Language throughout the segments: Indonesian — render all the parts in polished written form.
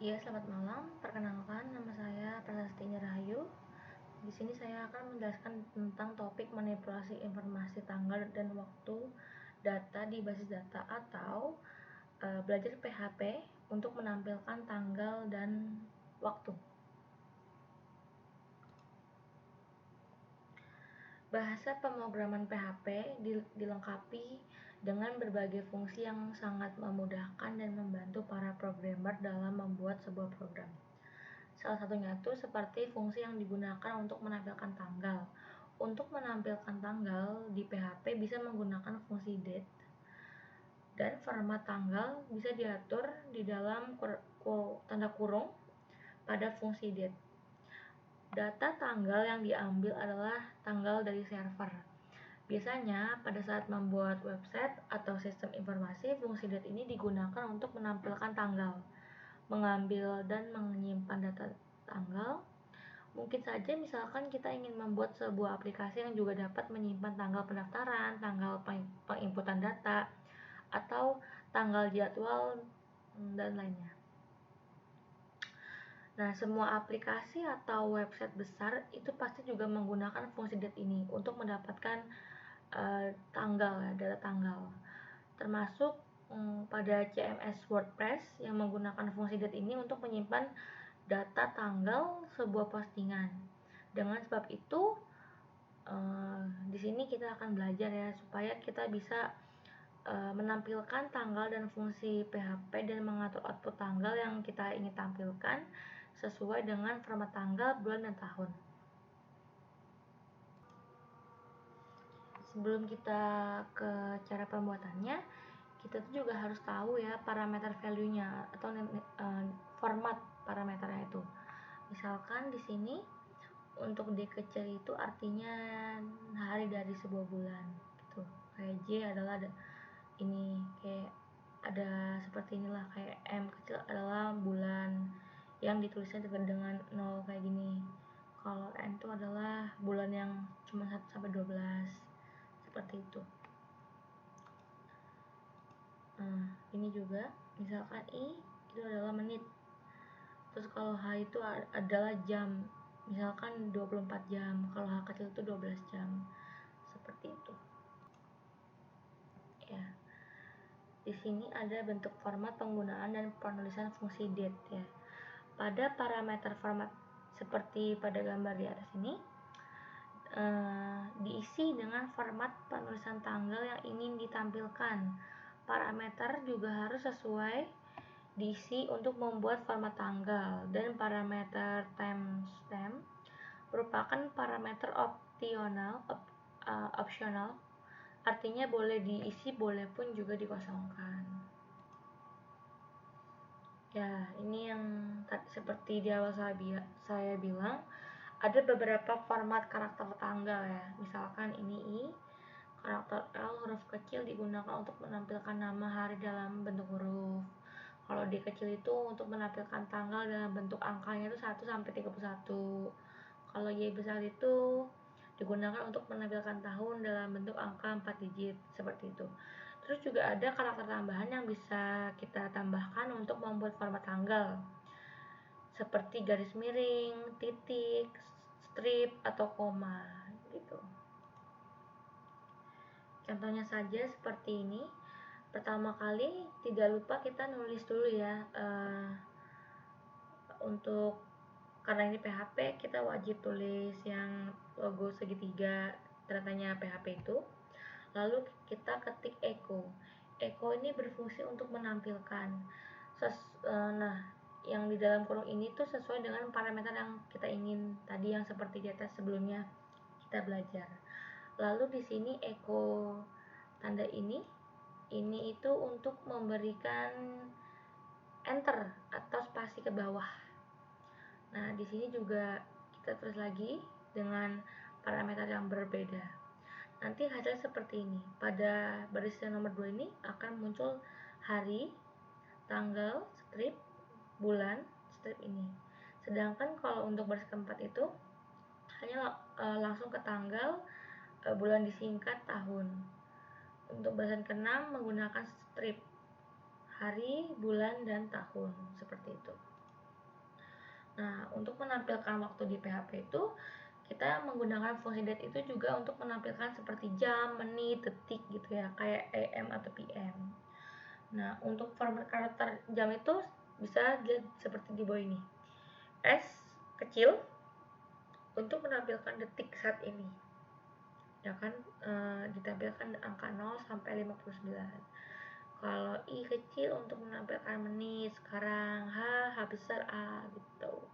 Ya, selamat malam. Perkenalkan, nama saya Prasasti Rahayu. Di sini saya akan menjelaskan tentang topik manipulasi informasi tanggal dan waktu data di basis data atau belajar PHP untuk menampilkan tanggal dan waktu. Bahasa pemrograman PHP dilengkapi dengan berbagai fungsi yang sangat memudahkan dan membantu para programmer dalam membuat sebuah program. Salah satunya itu seperti fungsi yang digunakan untuk menampilkan tanggal. Untuk menampilkan tanggal di PHP bisa menggunakan fungsi date, dan format tanggal bisa diatur di dalam tanda kurung pada fungsi date. Data tanggal yang diambil adalah tanggal dari server. Biasanya pada saat membuat website atau sistem informasi, fungsi date ini digunakan untuk menampilkan tanggal, mengambil dan menyimpan data tanggal. Mungkin saja misalkan kita ingin membuat sebuah aplikasi yang juga dapat menyimpan tanggal pendaftaran, tanggal penginputan data, atau tanggal jadwal, dan lainnya. Nah, semua aplikasi atau website besar itu pasti juga menggunakan fungsi date ini untuk mendapatkan tanggal, data tanggal. Termasuk pada CMS WordPress yang menggunakan fungsi date ini untuk menyimpan data tanggal sebuah postingan. Dengan sebab itu, di sini kita akan belajar ya supaya kita bisa menampilkan tanggal dan fungsi PHP dan mengatur output tanggal yang kita ingin tampilkan sesuai dengan format tanggal, bulan, dan tahun. Sebelum kita ke cara pembuatannya, kita tuh juga harus tahu ya parameter value-nya atau format parameternya itu. Misalkan di sini untuk D kecil itu artinya hari dari sebuah bulan gitu. Kayak J adalah ini, kayak ada seperti inilah, kayak M kecil adalah bulan yang ditulisnya dengan 0 kayak gini. Kalau N itu adalah bulan yang cuma 1 sampai 12 seperti itu. Nah, ini juga misalkan I itu adalah menit. Terus kalau H itu adalah jam. Misalkan 24 jam. Kalau H kecil itu 12 jam. Seperti itu. Ya. Di sini ada bentuk format penggunaan dan penulisan fungsi date ya. Pada parameter format seperti pada gambar di atas ini, diisi dengan format penulisan tanggal yang ingin ditampilkan. Parameter juga harus sesuai diisi untuk membuat format tanggal, dan parameter timestamp merupakan parameter opsional, artinya boleh diisi, boleh pun juga dikosongkan. Ya, ini yang seperti di awal saya bilang, ada beberapa format karakter tanggal ya. Misalkan ini I, karakter L huruf kecil digunakan untuk menampilkan nama hari dalam bentuk huruf. Kalau D kecil itu untuk menampilkan tanggal dalam bentuk angkanya itu 1 sampai 31. Kalau Y besar itu digunakan untuk menampilkan tahun dalam bentuk angka 4 digit seperti itu. Terus juga ada karakter tambahan yang bisa kita tambahkan untuk membuat format tanggal, seperti garis miring, titik, strip, atau koma gitu. Contohnya saja seperti ini. Pertama kali tidak lupa kita nulis dulu ya, untuk karena ini PHP kita wajib tulis yang logo segitiga tandanya PHP itu. Lalu kita ketik echo. Echo ini berfungsi untuk menampilkan nah, yang di dalam kurung ini tuh sesuai dengan parameter yang kita ingin tadi, yang seperti di atas sebelumnya kita belajar. Lalu di sini echo tanda ini itu untuk memberikan enter atau spasi ke bawah. Nah, di sini juga kita tulis lagi dengan parameter yang berbeda. Nanti hasilnya seperti ini. Pada baris yang nomor 2 ini akan muncul hari, tanggal, strip, bulan, strip ini. Sedangkan kalau untuk baris keempat itu hanya langsung ke tanggal, bulan disingkat, tahun. Untuk barisan ke-6 menggunakan strip, hari, bulan, dan tahun, seperti itu. Nah, untuk menampilkan waktu di PHP itu kita menggunakan fungsi date itu juga untuk menampilkan seperti jam, menit, detik gitu ya, kayak AM atau PM. Nah, untuk format karakter jam itu bisa dilihat seperti di bawah ini. S kecil untuk menampilkan detik saat ini. Ya kan, ditampilkan angka 0 sampai 59. Kalau I kecil untuk menampilkan menit sekarang, H besar A gitu.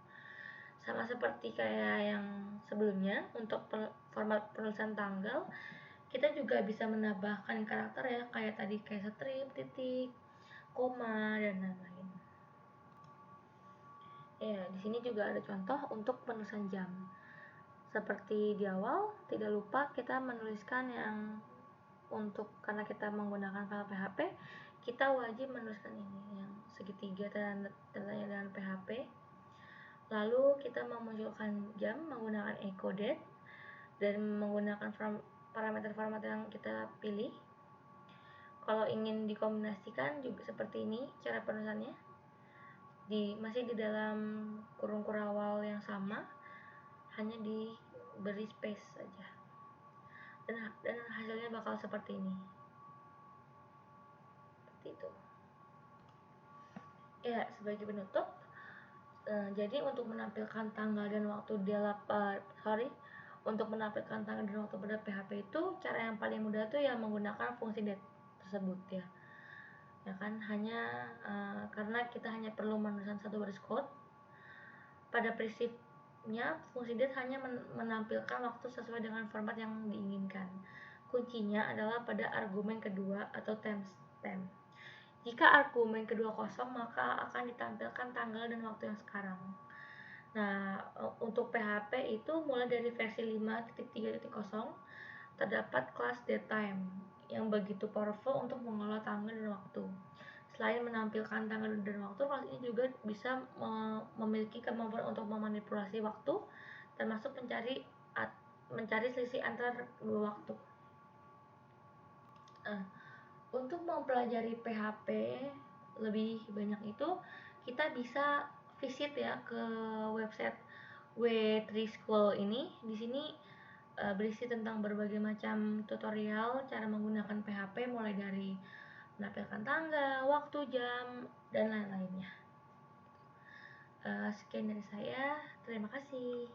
Sama seperti kayak yang sebelumnya, untuk format penulisan tanggal kita juga bisa menambahkan karakter ya, kayak tadi kayak strip, titik, koma, dan lain-lain. Ya, di sini juga ada contoh untuk penulisan jam. Seperti di awal, tidak lupa kita menuliskan yang untuk, karena kita menggunakan file PHP, kita wajib menuliskan ini yang segitiga tandanya dengan PHP. Lalu kita memunculkan jam menggunakan echo date dan menggunakan parameter format yang kita pilih. Kalau ingin dikombinasikan juga seperti ini cara penulisannya, masih di dalam kurung kurawal yang sama, hanya diberi space saja, dan hasilnya bakal seperti ini, seperti itu ya. Sebagai penutup, jadi untuk menampilkan tanggal dan waktu untuk menampilkan tanggal dan waktu pada PHP itu cara yang paling mudah tuh ya menggunakan fungsi date tersebut ya. Ya kan, hanya karena kita hanya perlu menuliskan satu baris code. Pada prinsipnya fungsi date hanya menampilkan waktu sesuai dengan format yang diinginkan. Kuncinya adalah pada argumen kedua atau timestamp. Jika argumen kedua kosong, maka akan ditampilkan tanggal dan waktu yang sekarang. Nah, untuk PHP itu mulai dari versi 5.3.0 terdapat kelas datetime yang begitu powerful untuk mengolah tanggal dan waktu. Selain menampilkan tanggal dan waktu, kelas ini juga bisa memiliki kemampuan untuk memanipulasi waktu, termasuk mencari selisih antara dua waktu. Untuk mempelajari PHP lebih banyak itu, kita bisa visit ya ke website W3 School ini. Di sini berisi tentang berbagai macam tutorial cara menggunakan PHP, mulai dari menampilkan tanggal, waktu, jam, dan lain-lainnya. Sekian dari saya, terima kasih.